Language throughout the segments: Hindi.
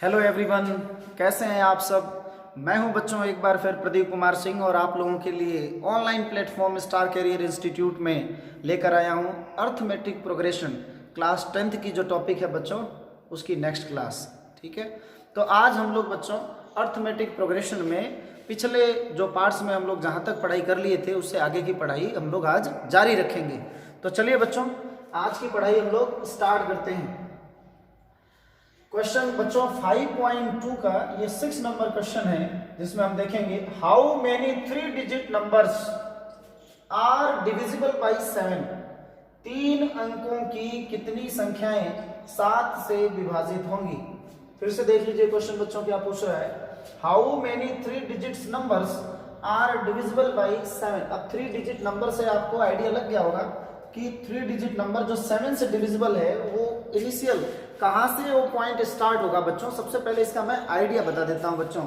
हेलो एवरीवन, कैसे हैं आप सब। मैं हूं बच्चों एक बार फिर प्रदीप कुमार सिंह और आप लोगों के लिए online platform star career institute में लेकर आया हूं अर्थमेटिक प्रोग्रेशन क्लास 10th की जो टॉपिक है बच्चों उसकी नेक्स्ट क्लास। ठीक है, तो आज हम लोग बच्चों अर्थमेटिक प्रोग्रेशन में पिछले जो पार्ट्स में हम लोग जहां तक पढ़ाई कर लिए थे उससे आगे की पढ़ाई हम लोग आज जारी रखेंगे। तो चलिए बच्चों, आज की पढ़ाई हम लोग स्टार्ट करते हैं। क्वेश्चन बच्चों 5.2 का ये 6 नंबर क्वेश्चन है, जिसमें हम देखेंगे how many 3 digit numbers are divisible by 7। 3 अंकों की कितनी संख्याएं 7 से विभाजित होंगी। फिर से देख लीजिए क्वेश्चन बच्चों क्या पूछ रहा है। How many 3 digit numbers are divisible by 7। अब 3 डिजिट नंबर से आपको आइडिया लग गया होगा कि 3 डिजिट नंबर जो 7 से डिविजिबल है वो इनिशियल कहां से वो पॉइंट स्टार्ट होगा। बच्चों सबसे पहले इसका मैं आइडिया बता देता हूं बच्चों।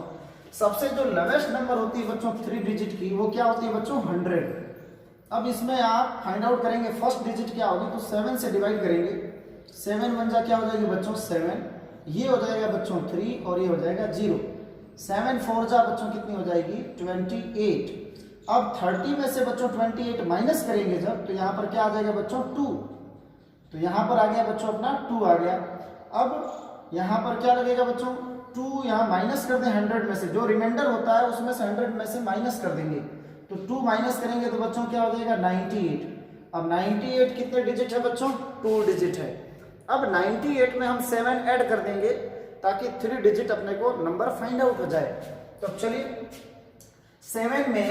सबसे जो लोवेस्ट नंबर होती है बच्चों 3 डिजिट की, वो क्या होती है बच्चों 100। अब इसमें आप फाइंड आउट करेंगे फर्स्ट डिजिट क्या होगी, तो 7 से डिवाइड करेंगे। 7 बन जा क्या हो जाएगी बच्चों 7, ये हो जाएगा बच्चों 3 और ये हो जाएगा 0। 7 4 जा बच्चों कितनी हो जाएगी 28। अब 30 में से बच्चों 28 माइनस करेंगे जब, तो यहाँ पर क्या आ जाएगा बच्चों 2। तो यहाँ पर आ गया बच्चों अपना 2 आ गया। अब यहाँ पर क्या लगेगा बच्चों 2, यहाँ माइनस कर दें 100 में से, जो रिमाइंडर होता है उसमें से 100 में से माइनस कर देंगे, तो 2 माइनस करेंगे तो बच्चों क्या हो जाएगा 98। अब 98 कितने डिजिट है बच्चों 2 डिजिट है। अब 98 में हम 7 ऐड कर देंगे ताकि 3 डिजिट अपने को नंबर फाइंड आउट हो जाए। तो चलिए 7 में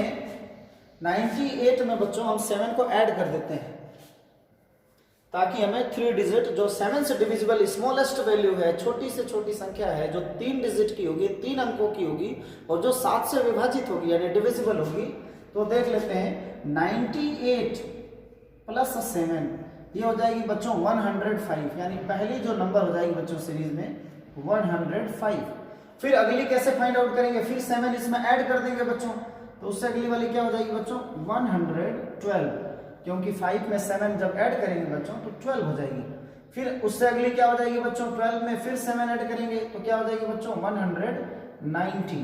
98 में बच्चों हम 7 को ऐड कर देते हैं ताकि हमें 3 डिजिट जो 7 से डिविजिबल स्मॉलेस्ट वैल्यू है, छोटी से छोटी संख्या है जो 3 डिजिट की होगी, 3 अंकों की होगी और जो 7 से विभाजित होगी यानी डिविजिबल होगी। तो देख लेते हैं 98 प्लस 7 ये हो जाएगी बच्चों 105, यानी पहली जो नंबर हो जाएगी बच्चों सीरीज में 105। फिर अगली कैसे फाइंड आउट करेंगे, फिर 7 इसमें ऐड कर देंगे बच्चों, तो उससे अगली वाली क्या हो जाएगी बच्चों 112, क्योंकि 5 में 7 जब ऐड करेंगे बच्चों तो 12 हो जाएगी। फिर उससे अगली क्या हो जाएगी बच्चों 12 में फिर 7 ऐड करेंगे तो क्या हो जाएगी बच्चों 190,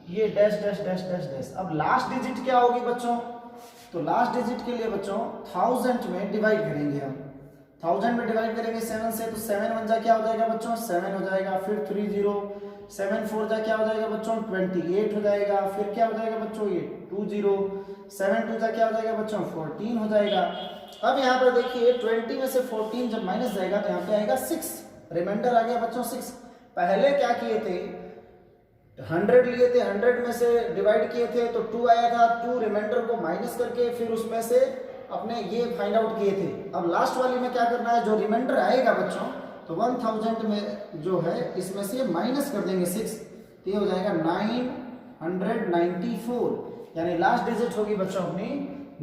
ये dash dash dash dash dash. अब लास्ट डिजिट क्या होगी बच्चों, तो लास्ट डिजिट के लिए बच्चों 1000 में डिवाइड करेंगे हम। 1000 में डिवाइड करेंगे 7 से, तो 7 1 जा क्या हो जाएगा बच्चों 7 हो जाएगा। फिर 30, 7 4 जा क्या हो जाएगा बच्चों 28 हो जाएगा। फिर क्या हो जाएगा बच्चों ये 20, 7 2 जा क्या हो जाएगा बच्चों 14 हो जाएगा। अब यहाँ पर देखिए 20 में से 14 जब माइनस जाएगा तो यहाँ पे आएगा 6, रिमाइंडर आ गया बच्चों 6। पहले क्या किए थे 100 लिए थे, 100 में से डिवाइड किए थे तो 2 आया था, 2 रिमाइंडर को माइनस करके फिर उसमें से अपने ये फाइंड आउट किए थे। अब लास्ट वाली में क्या करना है, जो रिमाइंडर आएगा बच्चों तो 1000 में जो है इसमें से माइनस कर देंगे 6, तो ये हो जाएगा 994, यानी लास्ट डिजिट होगी बच्चों अपनी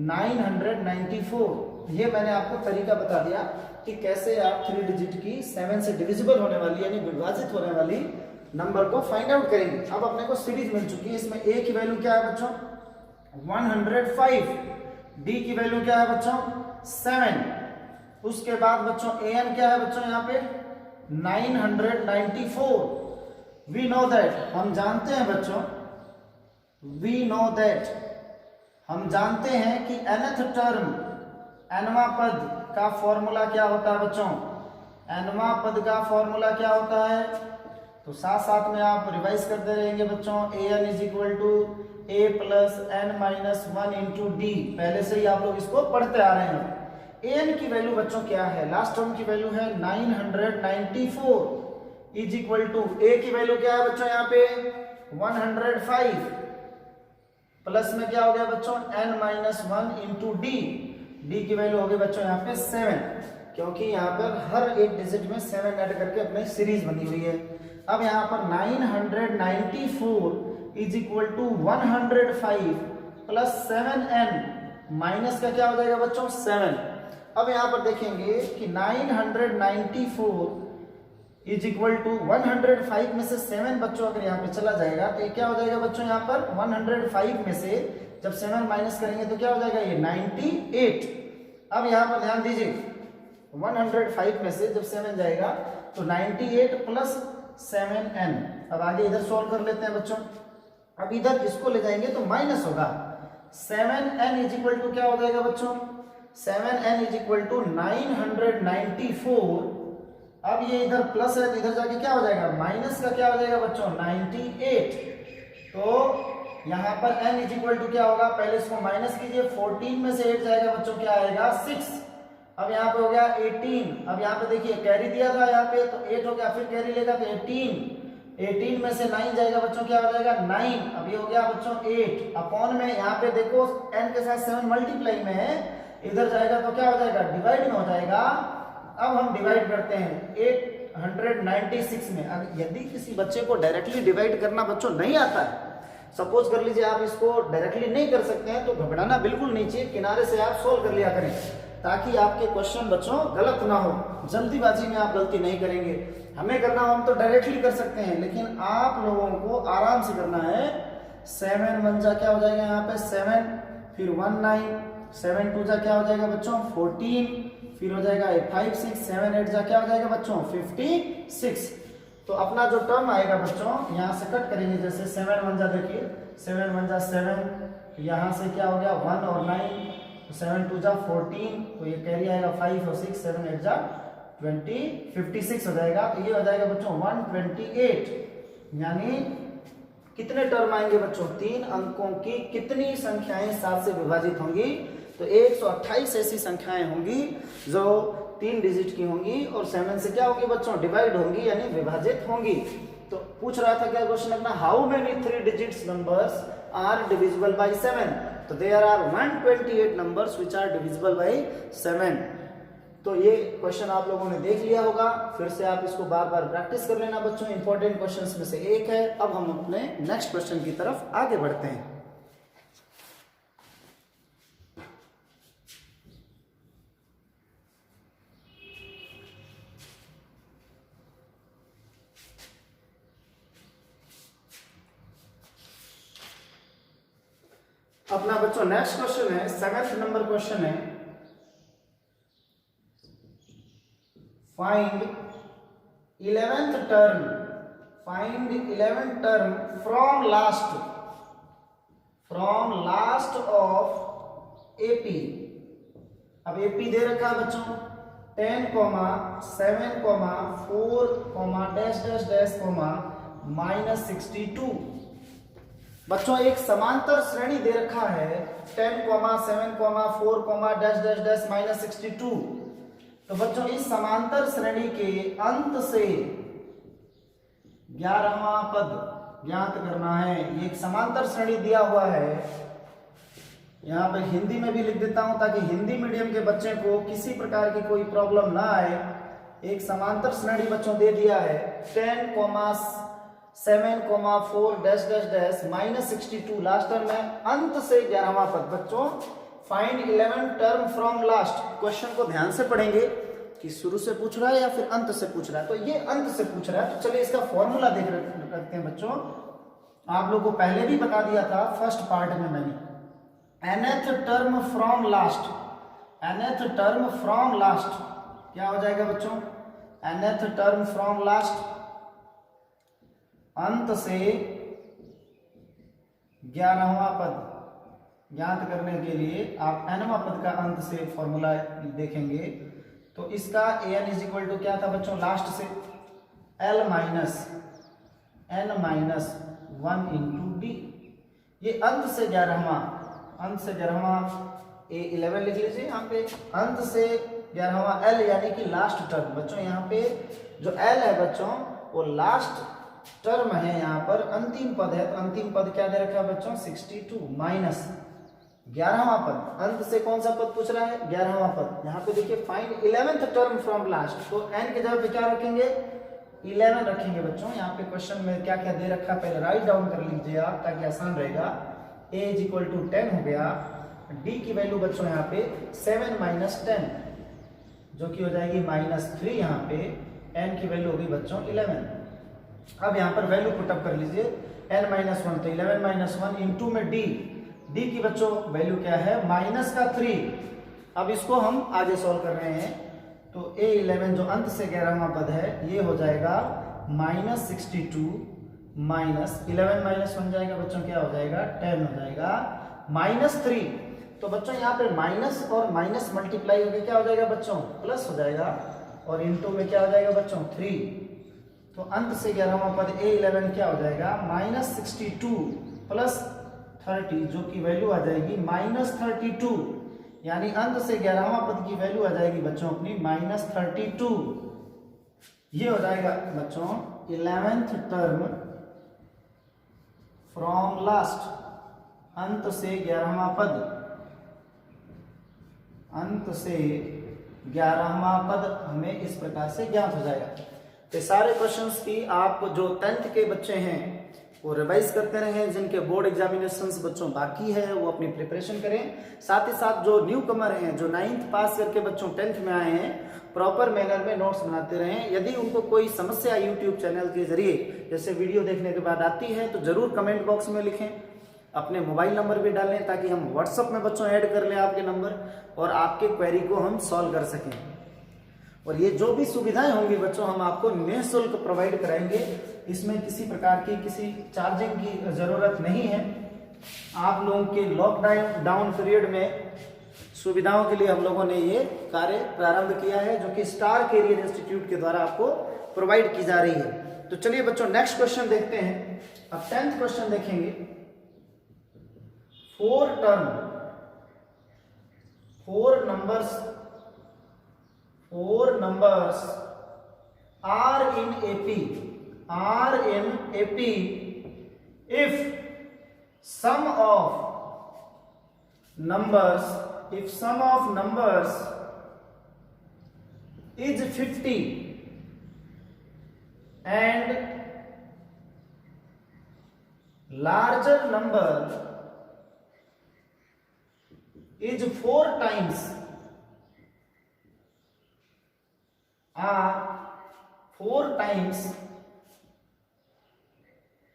994। ये मैंने आपको तरीका बता दिया कि कैसे आप 3 डिजिट की 7 से डिविजिबल होने वाली यानी विभाजित होने वाली नंबर को फाइंड आउट करेंगे। अब अपने को सीरीज मिल चुकी है, इसमें a की वैल्यू क्या है बच्चों 105, d की वैल्यू क्या है बच्चों 7, उसके बाद बच्चों an क्या है बच्चों यहाँ पे 994। वी नो दैट, हम जानते हैं बच्चों, वी नो दैट हम जानते हैं कि nth टर्म nवां पद का फॉर्मूला क्या होता है बच्चों, nवां पद का फॉर्मूला क्या होता है, तो साथ साथ में आप रिवाइज करते रहेंगे बच्चों। an is equal to a plus n minus 1 into d, पहले से ही आप लोग इसको पढ़ते आ रहे हैं। an की वैल्यू बच्चों क्या है, लास्ट टर्म की वैल्यू है 994 इज इक्वल टू a की वैल्यू क्या है बच्चों यहाँ पे 105 प्लस में क्या हो गया बच्चों n minus 1 into D, D की वैल्यू हो गई बच्चों यहाँ पे 7, क्योंकि यहाँ पर हर एक डिजिट में 7 ऐड करके अपनी सीरीज बनी हुई है। अब यहाँ पर 994 is equal to 105 plus 7n minus का क्या हो जाएगा बच्चों 7। अब यहाँ पर देखेंगे कि 994 इज इक्वल टू 105 में से 7 बच्चों अगर यहाँ पे चला जाएगा तो ये क्या हो जाएगा बच्चों यहाँ पर 105 में से जब 7 माइनस करेंगे तो क्या हो जाएगा ये 98। अब यहाँ पर ध्यान दीजिए 105 में से जब 7 जाएगा तो 98 प्लस 7n। अब आगे इधर सॉल्व कर लेते हैं बच्चों। अब इधर इसको ले जाएंगे तो माइनस होगा। 7n इज इक्वल टू क्या हो जाएगा बच्चों? 7n is equal to 994। अब ये इधर प्लस है तो इधर जाके क्या हो जाएगा? माइनस का क्या हो जाएगा बच्चों? 98। तो यहाँ पर n इज इक्वल टू क्या होगा? पहले इसको माइनस कीजिए, 14 में से 8 जाएगा बच्चों, क्या आएगा? 6। अब यहाँ पे हो गया 18। अब यहाँ पे देखिए कैरी दिया था यहाँ पे, तो 8 हो गया, फिर कैरी लेगा तो 18 में से 9 जाएगा बच्चों, क्या हो जाएगा? 9। अब ये हो गया बच्चों 8 अपॉन में, यहाँ पे देखो n के साथ 7 मल्टीप्लाई में है, इधर जाएगा तो क्या हो जाएगा? डिवाइड में हो जाएगा। अब हम डिवाइड करते हैं 896 में। अब यदि किसी बच्चे को डायरेक्टली डिवाइड करना बच्चों नहीं आता है, सपोज कर लीजिए आप इसको डायरेक्टली नहीं कर सकते हैं, तो घबराना बिल्कुल नहीं चाहिए, किनारे से आप सोल्व कर लिया करें ताकि आपके क्वेश्चन बच्चों गलत ना हो। जल्दीबाजी में आप गलती नहीं करेंगे। हमें करना हो हम तो डायरेक्टली कर सकते हैं, लेकिन आप लोगों को आराम से करना है। 7 1 जा क्या हो जाएगा यहाँ पे? 7, फिर 1 9, 7 2 जा क्या हो जाएगा बच्चों? 14, फिर हो जाएगा 5 6, 7 8 जा क्या हो जाएगा बच्चों? 56। तो अपना जो टर्म आएगा बच्चों, यहाँ से कट करेंगे, जैसे 7 1 जा देखिए, 7 1 जा 7, यहाँ से क्या हो गया? 1 और 9, 7 2 जा 14, तो ये कैरी आएगा 5 और 6, 7 8 जा 20, 56 हो जाएगा। तो ये हो जाएगा बच्चों 128। यानी कितने टर्म आएंगे बच्चों? 3 अंकों की कितनी संख्याएं 7 से विभाजित होंगी? तो 128 ऐसी संख्याएं होंगी जो 3 डिजिट की होंगी और 7 से क्या होगी बच्चों? डिवाइड होंगी, यानी विभाजित होंगी। तो पूछ रहा था क्या क्वेश्चन अपना? How many 3 digits numbers are divisible by 7? तो there are 128 numbers which are divisible by 7। तो ये क्वेश्चन आप लोगों ने देख लिया होगा, फिर से आप इसको बार बार प्रैक्टिस कर लेना बच्चों, इंपॉर्टेंट क्वेश्चंस में से एक है। अब हम अपने नेक्स्ट क्वेश्चन की तरफ आगे बढ़ते हैं। अपना बच्चों नेक्स्ट क्वेश्चन है, 7th नंबर क्वेश्चन है, find 11th term from last of AP. अब एपी दे रखा है बच्चों 10, 7, 4, डैश डैश डैश, -62। बच्चों एक समांतर श्रेणी दे रखा है 10, 7, 4, डैश डैश डैश -62। तो बच्चों इस समांतर श्रेणी के अंत से 11वां पद ज्ञात करना है। ये एक समांतर श्रेणी दिया हुआ है, यहाँ पे हिंदी में भी लिख देता हूं ताकि हिंदी मीडियम के बच्चे को किसी प्रकार की कोई प्रॉब्लम ना आए। एक समांतर श्रेणी बच्चों दे दिया है 10, 7, 4, dash dash dash -62, last term है, अंत से 11वां पद। बच्चों find 11 term from last. Question को ध्यान से पढ़ेंगे कि शुरू से पूछ रहा है या फिर अंत से पूछ रहा है। तो ये अंत से पूछ रहा है, तो चलिए इसका फॉर्मूला देख रखते हैं बच्चों। आप लोगों को पहले भी बता दिया था फर्स्ट पार्ट में मैंने, nth term from last. nth term from last क्या हो जाएगा बच्चों? nth टर्म फ्रॉम लास्ट, अंत से 11वां पद ज्ञात करने के लिए आप nवां पद का अंत से फॉर्मूला देखेंगे। तो इसका an इज इक्वल टू क्या था बच्चों? लास्ट से l minus n minus 1 into D. ये अंत से 11वां, a 11 लिख लीजिए यहाँ पे, अंत से 11वां l यानी कि लास्ट टर्म। बच्चों यहाँ पे जो l है बच्चों वो लास्ट टर्म है, यहाँ पर अंतिम पद है। तो अंतिम पद क्या दे रखा है बच्चों? 62 माइनस 11वां पद। अंत से कौन सा पद पूछ रहा है? 11वां पद। यहाँ पे देखिए find 11th term from last, तो n के जगह पे क्या रखेंगे? 11 रखेंगे बच्चों। यहाँ पे क्वेश्चन में क्या क्या दे रखा है पहले राइट डाउन कर लीजिए आप ताकि आसान रहेगा। a इज इक्वल टू 10 हो गया, d की वैल्यू बच्चों यहाँ पे 7 माइनस 10 जो कि हो जाएगी -3, यहाँ पे n की वैल्यू होगी बच्चों 11। अब यहाँ पर वैल्यू पुटअप कर लीजिए, n माइनस 1 तो 11 माइनस 1 इंटू में d की बच्चों वैल्यू क्या है? -3। अब इसको हम आगे सॉल्व कर रहे हैं। तो a11 जो अंत से 11वां पद है ये हो जाएगा -62 माइनस 11 माइनस 1 जाएगा बच्चों, क्या हो जाएगा 10 हो जाएगा, -3। तो बच्चों यहाँ पे माइनस और माइनस मल्टीप्लाई होकर क्या हो जाएगा बच्चों, प्लस हो जाएगा, और इनटू में क्या हो जाएगा बच्चों 3। तो अंत से 11वां पद A11 क्या हो जाएगा, -62 प्लस 30, जो की वैल्यू आ जाएगी -32, यानी अंत से 11वां पद की वैल्यू आ जाएगी बच्चों अपनी -32। ये हो जाएगा बच्चों 11th टर्म फ्रॉम लास्ट, अंत से 11वां पद, अंत से 11वां पद हमें इस प्रकार से ज्ञात हो जाएगा। तो सारे क्वेश्चंस की आप जो 10th के बच्चे हैं वो रिवाइज करते रहें, जिनके बोर्ड एग्जामिनेशंस बच्चों बाकी है वो अपनी प्रिपरेशन करें। साथ ही साथ जो न्यू कमर हैं, जो 9th पास करके बच्चों 10th में आए हैं, प्रॉपर मैनर में नोट्स बनाते रहें। यदि उनको कोई समस्या यूट्यूब चैनल के जरिए जैसे वीडियो देखने के बाद आती है तो जरूर कमेंट बॉक्स में लिखें, अपने मोबाइल नंबर भी डालें ताकि हम व्हाट्सएप में बच्चों ऐड कर लें आपके नंबर और आपके क्वेरी को हम सॉल्व कर सकें। और ये जो भी सुविधाएं होंगी बच्चों हम आपको निःशुल्क प्रोवाइड कराएंगे, इसमें किसी प्रकार की किसी चार्जिंग की जरूरत नहीं है। आप लोगों के लॉकडाउन पीरियड में सुविधाओं के लिए हम लोगों ने ये कार्य प्रारंभ किया है, जो कि स्टार कैरियर इंस्टीट्यूट के द्वारा आपको प्रोवाइड की जा रही है। तो चलिए बच्चों नेक्स्ट क्वेश्चन देखते हैं। अब 10th क्वेश्चन देखेंगे। 4 numbers are in AP if sum of numbers is 50 and larger number is 4 times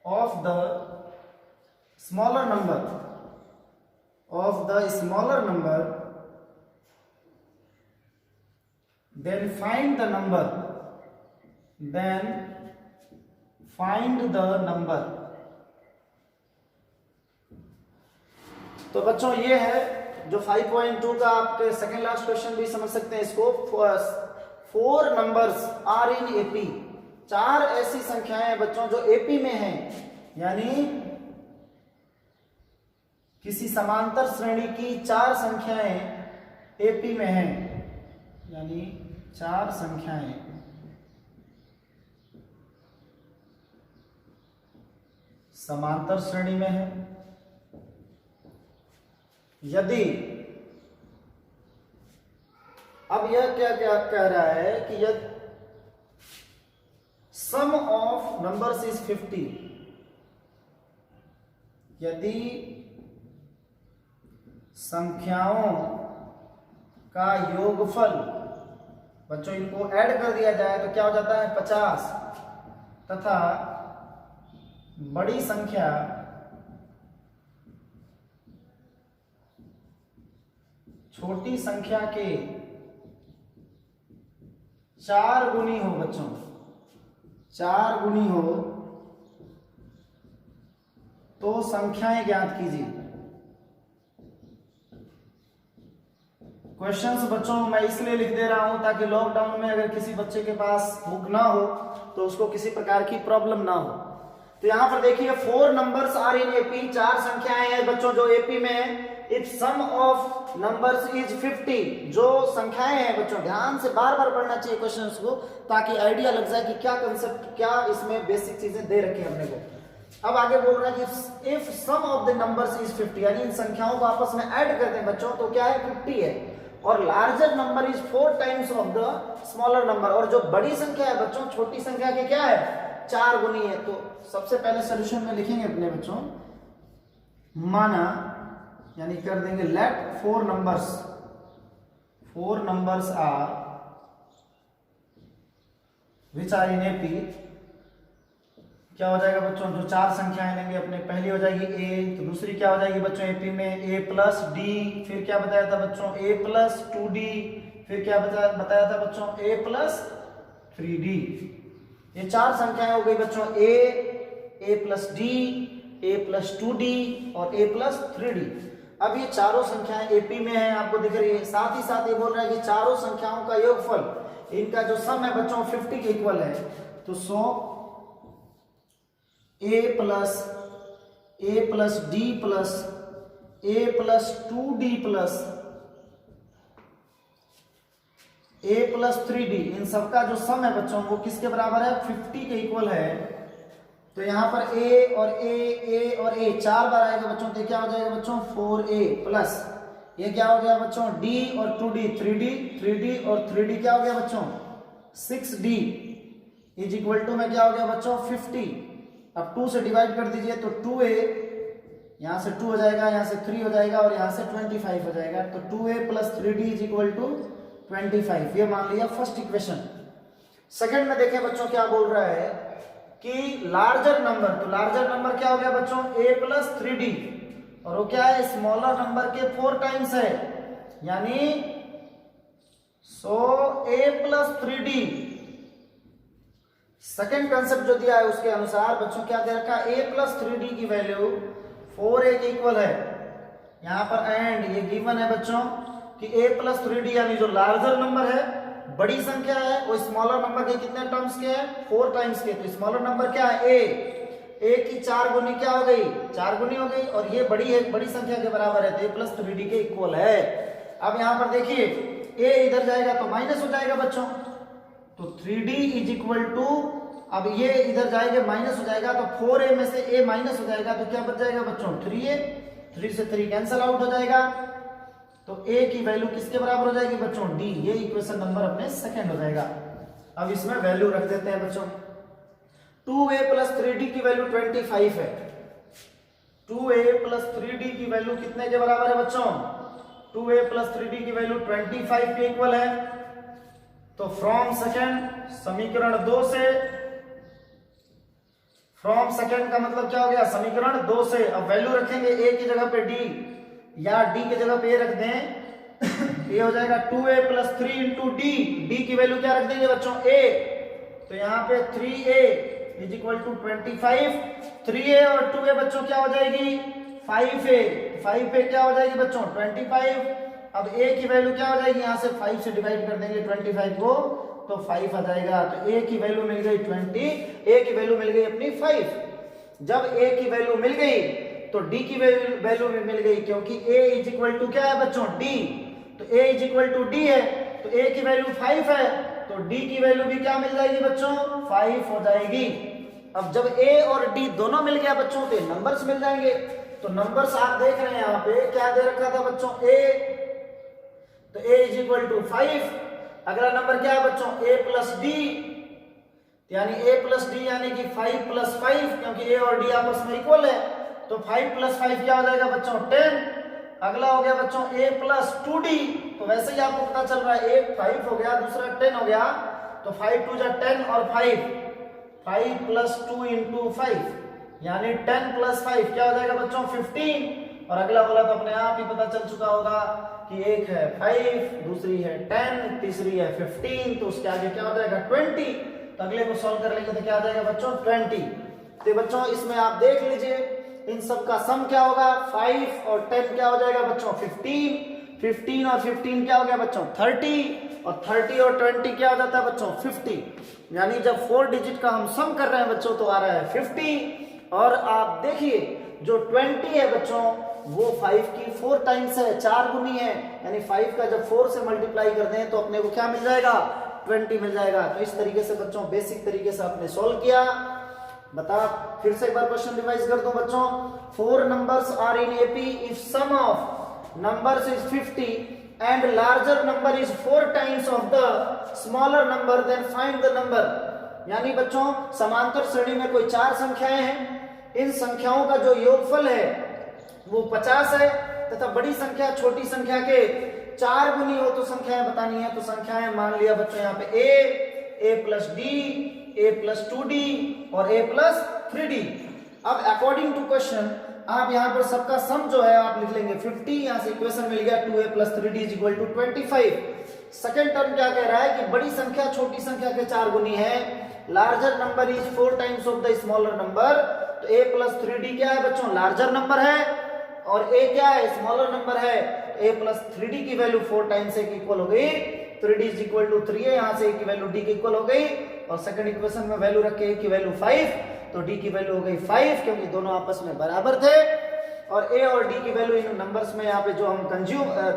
of the smaller number, then find the number, तो बच्चों ये है जो 5.2 का आपके सेकेंड लास्ट क्वेश्चन भी समझ सकते हैं इसको। 4 numbers are in AP, 4 ऐसी संख्याएं हैं बच्चों जो AP में हैं, यानी किसी समांतर श्रेणी की 4 संख्याएं AP में हैं, यानी 4 संख्याएं समांतर श्रेणी में है। यदि अब यह क्या कह रहा है कि यदि सम ऑफ नंबर्स इज 50, यदि संख्याओं का योगफल बच्चों इनको ऐड कर दिया जाए तो क्या हो जाता है 50, तथा बड़ी संख्या छोटी संख्या के 4 गुनी हो बच्चों, 4 गुनी हो तो संख्याएं ज्ञात कीजिए। क्वेश्चंस बच्चों मैं इसलिए लिख दे रहा हूं ताकि लॉकडाउन में अगर किसी बच्चे के पास बुक ना हो तो उसको किसी प्रकार की प्रॉब्लम ना हो। तो यहां पर देखिए 4 numbers are in AP, 4 संख्याएं हैं बच्चों जो AP में है। If sum of numbers is 50, जो संख्याएं हैं बच्चों ध्यान से बार बार पढ़ना चाहिए क्वेश्चंस को ताकि आइडिया लग जाए कि क्या कंसेप्ट, क्या इसमें बेसिक चीजें दे रखी है हमने को। अब आगे बोल रहा है कि if sum of the numbers is 50, यानी इन संख्याओं को आपस में ऐड करते हैं बच्चों तो क्या है 50 है, और larger number is 4 times of the smaller number, और जो बड़ी संख्या है बच्चों छोटी संख्या के क्या है 4 गुनी है। तो सबसे पहले सोल्यूशन में लिखेंगे अपने बच्चों, माना यानी कर देंगे let 4 numbers are which are in AP। क्या हो जाएगा बच्चों, जो 4 संख्याएं लेंगे अपने, पहली हो जाएगी A, तो दूसरी क्या हो जाएगी बच्चों AP में A प्लस D, फिर क्या बताया था बच्चों A प्लस 2D, फिर क्या बताया था बच्चों A प्लस 3D। ये चार संख्याएं हो गई बच्चों, ए प्लस डी, ए प्लस 2d और ए प्लस 3d। अब ये चारों संख्याएं एपी में है, आपको दिख रही है। साथ ही साथ ये बोल रहा है कि चारों संख्याओं का योगफल, इनका जो सम है बच्चों 50 के इक्वल है। तो 100 ए प्लस डी प्लस ए प्लस 2d प्लस ए प्लस 3d, इन सबका जो सम है बच्चों वो किसके बराबर है, 50 के इक्वल है। तो यहाँ पर ए और ए चार बार आएगा बच्चों, तो क्या हो जाएगा बच्चों 4a प्लस ये क्या हो गया बच्चों d और 2d 3d और 3d क्या हो गया बच्चों 6d इज इक्वल टू में क्या हो गया बच्चों 50। अब 2 से डिवाइड कर दीजिए तो 2a, यहाँ से 2 हो जाएगा, यहाँ से 3 हो जाएगा और यहाँ से 25 हो जाएगा। तो 2a plus 3d is equal to 25, ये मान लिया फर्स्ट इक्वेशन। सेकंड में देखें बच्चों क्या बोल रहा है कि लार्जर नंबर, तो लार्जर नंबर क्या हो गया बच्चों a प्लस 3d और वो क्या है स्मॉलर नंबर के 4 टाइम्स है, यानी a plus 3d। Second concept जो दिया है उसके अनुसार बच्चों क्या दे रखा है a प्लस 3d की वैल्यू 4a के इक्वल है। यहां पर एंड ये गिवन है बच्चों कि a प्लस 3d यानी जो लार्जर नंबर है, बड़ी संख्या है, वो स्मॉलर नंबर के कितने टर्म्स के हैं 4 टाइम्स के। तो स्मॉलर नंबर क्या है a की 4 गुनी क्या हो गई 4 गुनी हो गई और ये बड़ी है, बड़ी संख्या के बराबर है, तो a प्लस 3d के इक्वल है। अब यहां पर देखिए a इधर जाएगा तो माइनस हो जाएगा बच्चों, तो 3d इज इक्वल टू, अब ये इधर जाएगा माइनस हो जाएगा तो 4a में से a माइनस हो जाएगा तो क्या बच जाएगा बच्चों 3a, 3 से 3 कैंसिल आउट हो जाएगा, तो a की वैल्यू किसके बराबर हो जाएगी बच्चों d। ये इक्वेशन नंबर अपने सेकंड हो जाएगा। अब इसमें वैल्यू रख देते हैं बच्चों, 2a प्लस 3d की वैल्यू 25 है। 2a प्लस 3d की वैल्यू कितने के बराबर है बच्चों 2a प्लस 3d की वैल्यू 25 के इक्वल है। तो फ्रॉम सेकंड समीकरण 2 से, फ्रॉम सेकंड का मतलब क्या हो गया समीकरण 2 से, अब वैल्यू रखेंगे a की जगह पे d या d की जगह पे a रख दें ये हो जाएगा 2a प्लस 3 इंटू d की वैल्यू क्या रख देंगे बच्चों a, तो यहाँ पे 3a is equal to 25, 3a और 2a बच्चों क्या हो जाएगी 5a, 5a क्या हो जाएगी बच्चों 25। अब a की वैल्यू क्या हो जाएगी, यहाँ से 5 से डिवाइड कर देंगे 25 को तो 5 आ जाएगा, तो a की वैल्यू मिल गई 20, a की वैल्यू मिल गई अपनी 5। जब a की वैल्यू मिल गई तो d की वैल्यू भी मिल गई, क्योंकि a इज इक्वल टू क्या है बच्चों d, तो a is equal to d है, तो a की वैल्यू 5 है तो d की वैल्यू भी क्या मिल जाएगी बच्चों 5 हो जाएगी। अब जब a और d दोनों मिल गया बच्चों तो नंबर्स मिल जाएंगे, तो नंबर्स आप देख रहे हैं यहाँ पे क्या दे रखा था बच्चों a, तो a इज इक्वल टू 5। अगला नंबर क्या है बच्चों a प्लस d, यानी a प्लस डी यानी कि 5 प्लस 5, क्योंकि a और d आपस में इक्वल है, तो 5 प्लस 5 क्या हो जाएगा बच्चों 10। अगला हो गया बच्चों a प्लस 2d, तो वैसे ही आपको पता चल रहा है एक 5 हो गया दूसरा 10 हो गया, तो 5 2 जा 10 और 5 प्लस 2 इंटू 5 यानी 10 प्लस 5 क्या हो जाएगा बच्चों 15। और अगला वाला तो अपने आप ही पता चल चुका होगा कि एक है 5, दूसरी है 10, तीसरी है 15, तो उसके आगे क्या हो जाएगा 20। तो अगले को सॉल्व कर लेंगे तो क्या आ जाएगा बच्चों 20। तो बच्चों इसमें आप देख लीजिए इन सब का सम क्या होगा 5 और 10 क्या हो जाएगा बच्चों 15, 15 और 15 क्या हो गया बच्चों 30, और 30 और 20 क्या हो जाता है बच्चों 50। यानी जब 4 डिजिट का हम सम कर रहे हैं बच्चों तो आ रहा है 50। और आप देखिए जो 20 है बच्चों वो 5 की 4 टाइम्स है, 4 गुनी है, यानी 5 का जब 4 से मल्टीप्लाई कर दें तो अपने को क्या मिल जाएगा 20 मिल जाएगा। तो इस तरीके से बच्चों बेसिक तरीके से आपने सॉल्व किया। बता फिर से एक बार क्वेश्चन रिवाइज कर दो बच्चों, 4 numbers are in AP if sum of numbers is 50 and larger number is 4 times of the smaller number, then find the number। यानी बच्चों समांतर श्रेणी में कोई 4 संख्याएं हैं, इन संख्याओं का जो योगफल है वो 50 है तथा बड़ी संख्या छोटी संख्या के 4 गुनी हो तो संख्याएं बतानी है। तो संख्याएं मान लिया बच्चों यहाँ पे a plus d, a plus 2d और a प्लस 3d। अब अकॉर्डिंग टू क्वेश्चन आप यहाँ पर सबका सम जो है आप लिख लेंगे 50, यहाँ से इक्वेशन मिल गया 2a plus 3d is equal to 25। Second term क्या कह रहा है कि बड़ी संख्या छोटी संख्या के 4 गुनी है, larger number is 4 times of the smaller number. तो a प्लस 3d क्या है बच्चों, लार्जर नंबर है, और a क्या है, स्मॉलर नंबर है। a प्लस 3d की वैल्यू 4 टाइम्स a की इक्वल हो गई, 3d इज इक्वल टू 3 है, यहां से a की वैल्यू d की इक्वल हो गई, और सेकंड इक्वेशन में वैल्यू रख के a की वैल्यू 5, तो d की वैल्यू हो गई 5 क्योंकि दोनों आपस में बराबर थे। और a और d की वैल्यू इन नंबर्स में यहाँ पे जो हम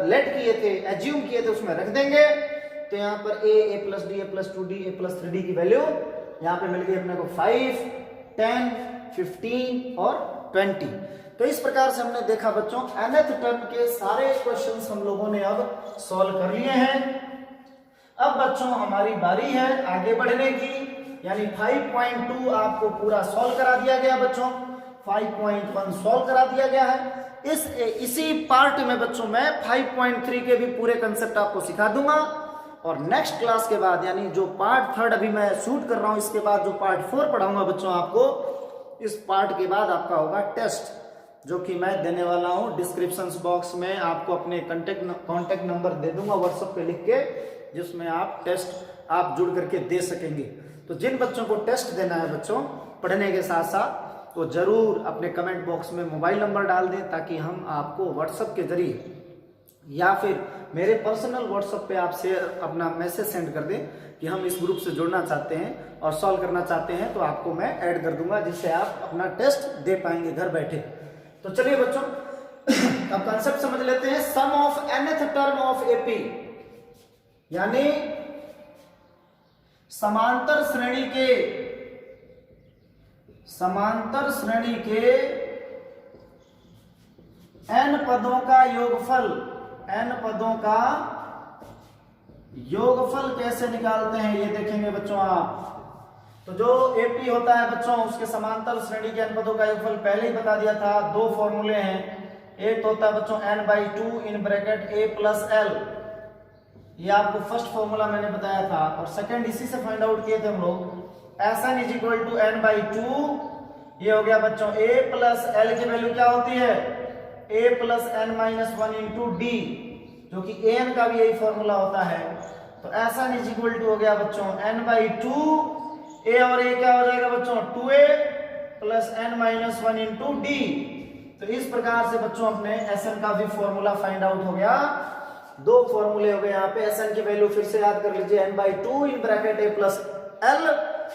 लेट किए थे, एज्यूम किए थे, उसमें रख देंगे। तो यहाँ पर a plus d, a plus 2d, a plus 3d की वैल्यू यहाँ पे मिल गई अपने को 5, 10, 15 और 20। तो इस प्रकार से हमने देखा बच्चों nth टर्म के सारे क्वेश्चंस हम लोगों ने अब सॉल्व कर लिए हैं। अब बच्चों हमारी बारी है आगे बढ़ने की, यानी 5.2 आपको पूरा सॉल्व करा दिया गया बच्चों, 5.1 सॉल्व करा दिया गया है। इसी पार्ट में बच्चों मैं 5.3 के भी पूरे कंसेप्ट आपको सिखा दूंगा, और नेक्स्ट क्लास के बाद यानी जो पार्ट 3 अभी मैं शूट कर रहा हूं, इसके बाद जो पार्ट 4 पढ़ाऊंगा बच्चों आपको, इस पार्ट के बाद आपका होगा टेस्ट, जो कि मैं देने वाला हूं डिस्क्रिप्शन बॉक्स में। आपको अपने कॉन्टेक्ट नंबर दे दूंगा व्हाट्सएप पे लिख के, जिसमें आप टेस्ट आप जुड़ करके दे सकेंगे। तो जिन बच्चों को टेस्ट देना है बच्चों पढ़ने के साथ साथ, तो जरूर अपने कमेंट बॉक्स में मोबाइल नंबर डाल दें, ताकि हम आपको व्हाट्सएप के जरिए या फिर मेरे पर्सनल व्हाट्सएप पे आप शेयर अपना मैसेज सेंड कर दें कि हम इस ग्रुप से जुड़ना चाहते हैं और सॉल्व करना चाहते हैं, तो आपको मैं ऐड कर दूंगा, जिससे आप अपना टेस्ट दे पाएंगे घर बैठे। तो चलिए बच्चों अब कंसेप्ट समझ लेते हैं। Sum of nth term of AP, यानी समांतर श्रेणी के n पदों का योगफल, n पदों का योगफल कैसे निकालते हैं ये देखेंगे बच्चों आप। तो जो एपी होता है बच्चों, उसके समांतर श्रेणी के n पदों का योगफल पहले ही बता दिया था, 2 फॉर्मूले हैं। एक तो होता है बच्चों n/2 in bracket a plus l, ये आपको फर्स्ट फॉर्मूला मैंने बताया था, और सेकंड इसी से फाइंड आउट किए थे हम लोग, Sn is equal to n/2। ये हो गया बच्चों a प्लस l की वैल्यू क्या होती है, a plus n minus 1 into D, जो कि an का भी यही फॉर्मूला होता है। तो Sn इज इक्वल टू हो गया बच्चों n/2, a और a क्या हो जाएगा बच्चों 2a plus n minus 1 into d. तो इस प्रकार से बच्चों अपने Sn का भी फॉर्मूला फाइंड आउट हो गया। 2 फॉर्मूले हो गए यहाँ पे। Sn की वैल्यू फिर से याद कर लीजिए, n/2 in bracket a plus l,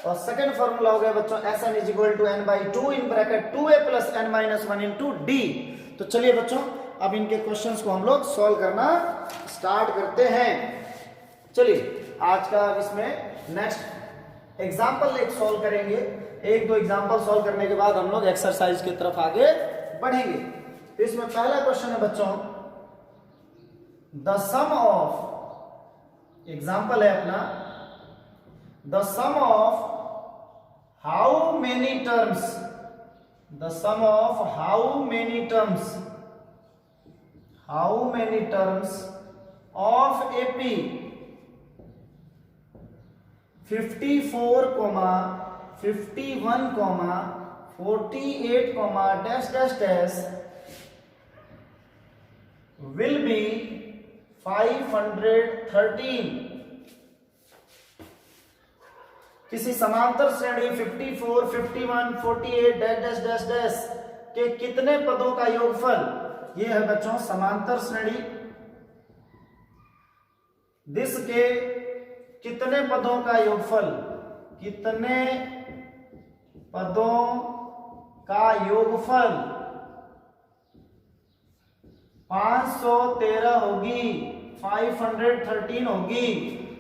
और सेकंड फॉर्मूला हो गया बच्चों Sn is equal to n/2 in bracket 2a plus n minus 1 into d. तो चलिए बच्चों अब इनके क्वेश्चंस को हम लोग सॉल्व करना स्टार्ट करते हैं। चलिए आज का इसमें नेक्स्ट एग्जाम्पल एक सॉल्व करेंगे, 1-2 एग्जाम्पल सॉल्व करने के बाद हम लोग एक्सरसाइज की तरफ आगे बढ़ेंगे। तो इसमें पहला क्वेश्चन है बच्चों, द सम ऑफ, एग्जाम्पल है अपना, the sum of how many terms, the sum of how many terms of AP 54, 51, 48, dash dash dash will be 513। किसी समांतर श्रेणी 54, 51, 48 डैश डैश डैश डैश के कितने पदों का योगफल, ये है बच्चों समांतर श्रेणी, दिस के कितने पदों का योगफल, कितने पदों का योगफल 513 होगी, 513 होगी।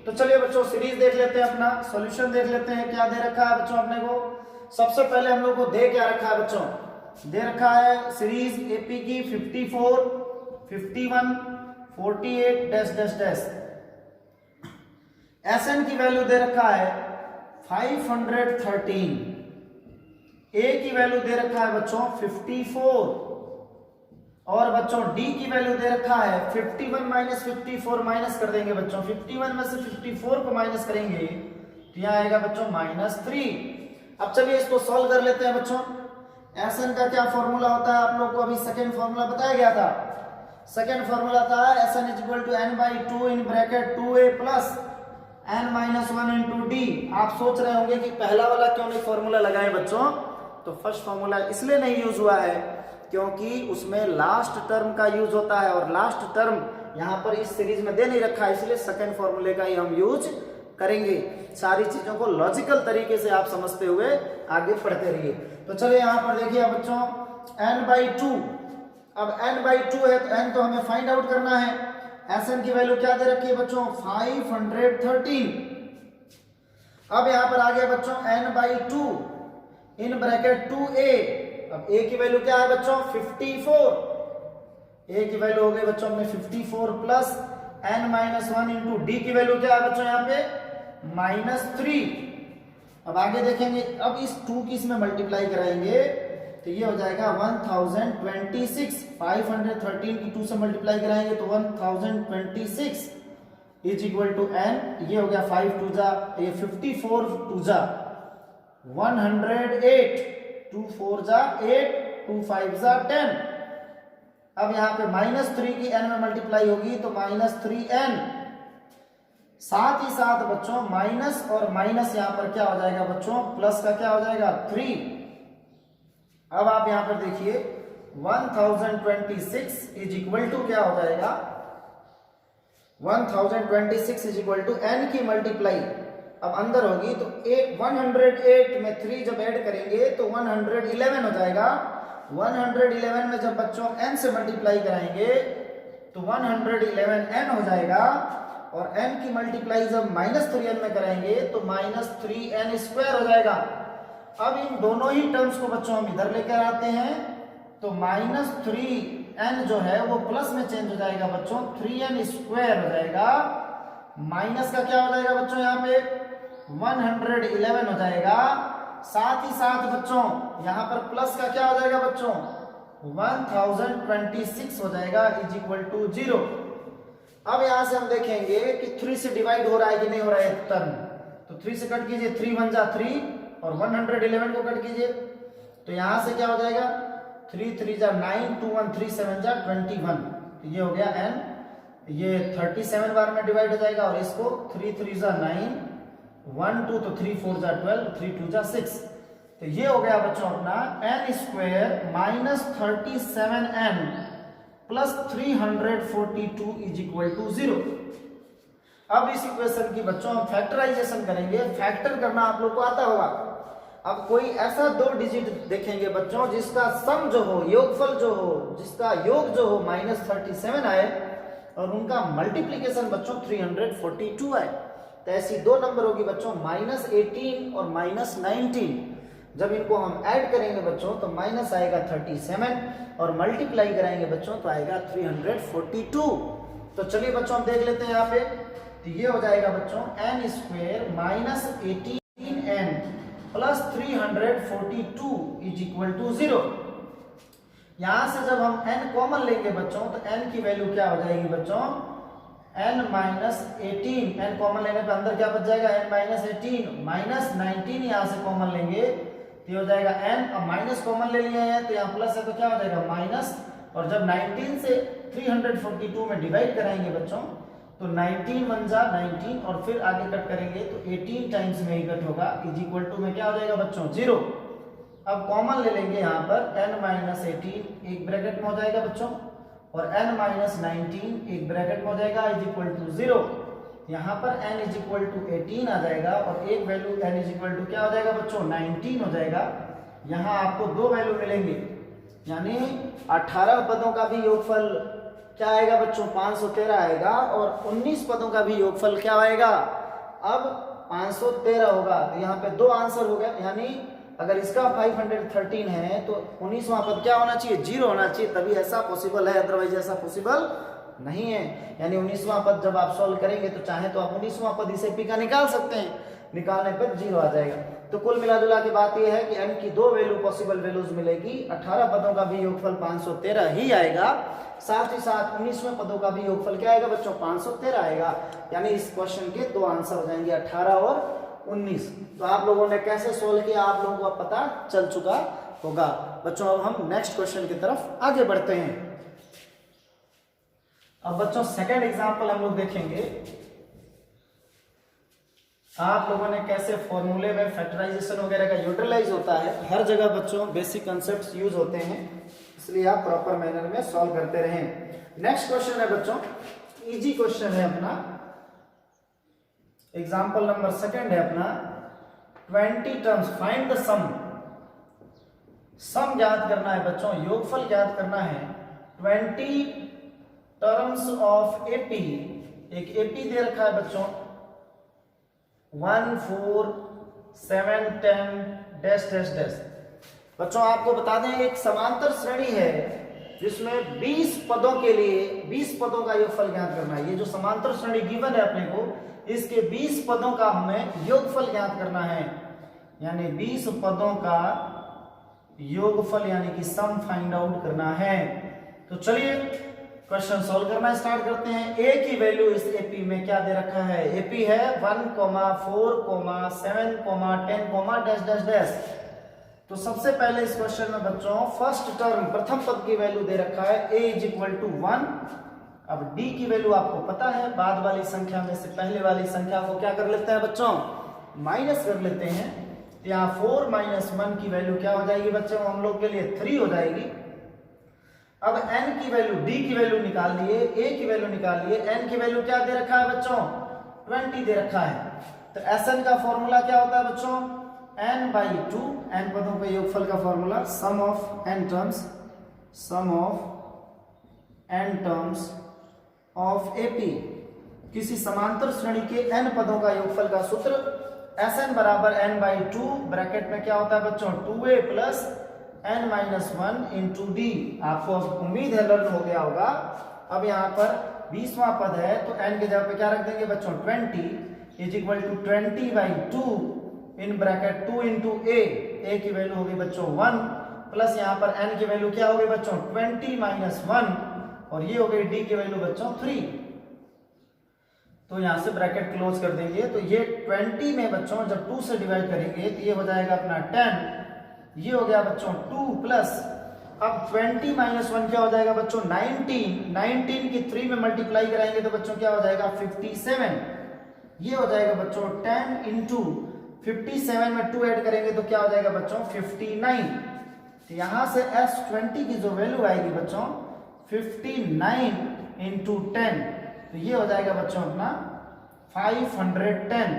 तो चलिए बच्चों सीरीज देख लेते हैं, अपना सॉल्यूशन देख लेते हैं। क्या दे रखा है बच्चों अपने को, सबसे पहले हम लोग को दे क्या रखा है बच्चों, दे रखा है सीरीज एपी की 54, 51, 48 डैश डैश डैश। Sn की वैल्यू दे रखा है 513, A की वैल्यू दे रखा है बच्चों 54, और बच्चों D की वैल्यू दे रखा है 51 माइनस 54, माइनस कर देंगे बच्चों, 51 में से 54 को माइनस करेंगे तो यहाँ आएगा बच्चों -3। अब चलिए इसको सॉल्व कर लेते हैं बच्चों। Sn का क्या फॉर्मूला होता है, आप लोग को अभी सेकेंड फॉर्मूला बताया गया था, सेकेंड फॉर्मूला था Sn equal to n by 2 in bracket 2a plus n minus 1 into d. आप सोच रहे होंगे कि पहला वाला क्यों नहीं फॉर्मूला लगाए बच्चों, तो फर्स्ट फॉर्मूला इसलिए नहीं यूज हुआ है क्योंकि उसमें लास्ट टर्म का यूज होता है और लास्ट टर्म यहाँ पर इस सीरीज में दे नहीं रखा है, इसलिए सेकेंड फॉर्मूले का ही हम यूज करेंगे। सारी चीजों को लॉजिकल तरीके से आप समझते हुए आगे पढ़ते रहिए। तो चलिए यहाँ पर देखिए बच्चों n बाई 2, अब n बाई 2 है तो n तो हमें फाइंड आउट करना है। Sn की वैल्यू क्या दे रखी है बच्चों 513। अब यहाँ पर आ गया बच्चों n by 2 in bracket 2a। अब a की वैल्यू क्या है बच्चों 54, a की वैल्यू हो गई बच्चों में 54 plus n minus 1 into D की वैल्यू क्या है बच्चों यहाँ पे -3। अब आगे देखेंगे, अब इस 2 की इसमें मल्टीप्लाई कराएंगे तो ये हो जाएगा 1026। 513 की 2 से मल्टीप्लाई कराएंगे तो 1026 इज इक्वल टू n। ये हो गया 5 2 जा, ये 54 2 जा 108, 2 4 जा 8, 2 5 जा 10। अब यहाँ पे -3 की n में मल्टीप्लाई होगी तो -3n। साथ ही साथ बच्चों माइनस और माइनस यहाँ पर क्या हो जाएगा बच्चों प्लस का क्या हो जाएगा 3। अब आप यहां पर देखिए 1026 इज इक्वल टू क्या हो जाएगा 1026 इज इक्वल टू n की मल्टीप्लाई अब अंदर होगी तो 108 में 3 जब ऐड करेंगे तो 111 हो जाएगा। 111 में जब बच्चों n से मल्टीप्लाई कराएंगे तो 111n हो जाएगा और n की मल्टीप्लाई जब -3n में कराएंगे तो -3n स्क्वायर हो जाएगा। अब इन दोनों ही टर्म्स को बच्चों हम इधर लेकर आते हैं तो -3n जो है वो प्लस में चेंज हो जाएगा बच्चों 3n स्क्वायर हो जाएगा। माइनस का क्या हो जाएगा बच्चों यहाँ पे 111 हो जाएगा। साथ ही साथ बच्चों यहाँ पर प्लस का क्या हो जाएगा बच्चों 1026 हो जाएगा इज इक्वल टू 0। अब यहां से हम देखेंगे कि 3 से डिवाइड हो रहा है कि नहीं हो रहा है टर्म, तो 3 से कट कीजिए 3 1 जा 3 और 111 को कट कीजिए तो यहां से क्या हो जाएगा 3 3 जा 9, 2 1 3 7 जा 21। तो ये हो गया n, ये 37 बार में डिवाइड हो जाएगा और इसको 3 3 जा 9, 1 2 तो 3 4 जा 12, 3 2 जा 6। तो ये हो गया बच्चों अपना n square -37n plus 342 is equal to 0। अब इस इक्वेशन की बच्चों हम फैक्टराइजेशन करेंगे। फैक्टर करना आप लोग को आता होगा। अब कोई ऐसा 2 डिजिट देखेंगे बच्चों जिसका सम जो हो, योगफल जो हो, जिसका योग जो हो -37 आए और उनका मल्टीप्लीकेशन बच्चों 342 आए, तो ऐसी 2 नंबर होगी बच्चों -18 और -19। जब इनको हम ऐड करेंगे बच्चों तो माइनस आएगा 37 और मल्टीप्लाई कराएंगे बच्चों तो आएगा 342। तो चलिए बच्चों हम देख लेते हैं यहाँ पे, तो ये हो जाएगा बच्चों n square -18n plus 342 is equal to 0। यहां से जब हम n कॉमन लेंगे बच्चों तो n की वैल्यू क्या हो जाएगी बच्चों n -18। n कॉमन लेने पे अंदर क्या बच जाएगा n -18 -19 यहां से कॉमन लेंगे तो ये हो जाएगा n। अब माइनस कॉमन ले लिए हैं तो यहाँ प्लस है तो क्या हो जाएगा माइनस, और जब 19 से 342 में डिवाइड कराएंगे बच्चों तो 19 1 जा 19 और फिर आगे कट करेंगे तो 18 टाइम्स में ही कट होगा इज इक्वल टू में क्या हो जाएगा बच्चों 0। अब कॉमन ले लेंगे यहाँ पर n -18 एक ब्रैकेट में हो जाएगा बच्चों और n -19 एक ब्रैकेट में हो जाएगा इज इक्वल टू 0। यहाँ पर n इज इक्वल टू 18 आ जाएगा और एक value n is equal to क्या हो जाएगा बच्चों 19 हो जाएगा। यहाँ आपको 2 वैल्यू मिलेंगे यानी 18 पदों का भी योगफल क्या आएगा बच्चों 513 आएगा और 19 पदों का भी योगफल क्या आएगा अब 513 होगा। तो यहाँ पे 2 आंसर हो गए, यानी अगर इसका 513 है तो 19वां पद क्या होना चाहिए 0 होना चाहिए, तभी ऐसा पॉसिबल है, अदरवाइज ऐसा पॉसिबल नहीं है। यानी 19वां पद जब आप सॉल्व करेंगे तो चाहे तो आप 19वां पद इसे पी का निकाल सकते हैं, निकालने पर 0 आ जाएगा। तो कुल मिला जुला के बात यह है कि n की 2 वैल्यू पॉसिबल वैल्यूज मिलेगी। 18 पदों का भी योगफल 513 ही आएगा, साथ ही साथ 19वें पदों का भी योगफल क्या आएगा बच्चों 513 आएगा। यानी इस क्वेश्चन के 2 आंसर हो जाएंगे 18 और 19। तो आप लोगों ने कैसे सोल्व किया आप लोगों को पता चल चुका होगा बच्चों। अब हम नेक्स्ट क्वेश्चन की तरफ आगे बढ़ते हैं। अब बच्चों सेकंड एग्जांपल हम लोग देखेंगे, आप लोगों ने कैसे फॉर्मूले में फैक्टराइजेशन वगैरह का यूटिलाइज होता है। हर जगह बच्चों बेसिक कॉन्सेप्ट्स यूज होते हैं, इसलिए आप प्रॉपर मैनर में सॉल्व करते रहें। नेक्स्ट क्वेश्चन है बच्चों, इजी क्वेश्चन है अपना, एग्जांपल नंबर सेकंड है अपना, 20 टर्म्स फाइंड द सम। सम ज्ञात करना है बच्चों, योगफल ज्ञात करना है 20 टर्म्स ऑफ एपी। एक एपी दे रखा है बच्चों 1 4 7 10 डैश डैश डैश। बच्चों आपको बता दें एक समांतर श्रेणी है जिसमें 20 पदों के लिए 20 पदों का योगफल ज्ञात करना है। ये जो समांतर श्रेणी गिवन है अपने को, इसके 20 पदों का हमें योगफल ज्ञात करना है, यानी 20 पदों का योगफल यानी कि सम फाइंड आउट करना है। तो चलिए क्वेश्चन सॉल्व करना स्टार्ट करते हैं। ए की वैल्यू इस एपी में क्या दे रखा है, एपी है 1, 4, 7, 10, डैश डैश डैश। तो सबसे पहले इस क्वेश्चन में बच्चों फर्स्ट टर्म प्रथम पद की वैल्यू दे रखा है a = 1। अब d की वैल्यू आपको पता है, बाद वाली संख्या में से पहले वाली संख्या को क्या कर लेते हैं बच्चों, माइनस कर लेते हैं। यहाँ 4 - 1 की वैल्यू क्या हो जाएगी बच्चों हम लोग के लिए 3 हो जाएगी। अब n की वैल्यू, d की वैल्यू निकाल लिए, a की वैल्यू निकाल लिए, n की वैल्यू क्या दे रखा है बच्चों 20 दे रखा है। तो Sn का फॉर्मूला क्या होता है बच्चों, n/2, n पदों के योगफल का formula some of n terms of AP. किसी समांतर श्रेणी के n पदों का योगफल का सूत्र Sn = n/2, ब्रैकेट में क्या होता है बच्चों 2a + n - 1 × d। आपको उम्मीद है लर्न हो गया होगा। अब यहाँ पर 20वां पद है तो n के जगह पे क्या रख देंगे बच्चों 20 = 20/2 इन ब्रैकेट 2 × a की वैल्यू होगी बच्चों 1 प्लस यहाँ पर n की वैल्यू क्या होगी बच्चों 20 - 1 और ये हो गई d की वैल्यू बच्चों 3। तो यहाँ से ब्रैकेट क्लोज कर देंगे। तो ये 20 में बच्चों जब 2 से डिवाइड करेंगे तो ये हो जाएगा अपना 10, ये हो गया बच्चों 2 प्लस अब 20 - 1 क्या हो जाएगा बच्चों 19 की 3 में मल्टीप्लाई कराएंगे तो बच्चों क्या हो जाएगा 57। ये हो जाएगा बच्चों 10 × 57 में 2 ऐड करेंगे तो क्या हो जाएगा बच्चों 59। तो यहां से S20 की जो वैल्यू आएगी बच्चों 59 × 10, तो ये हो जाएगा बच्चों अपना 510।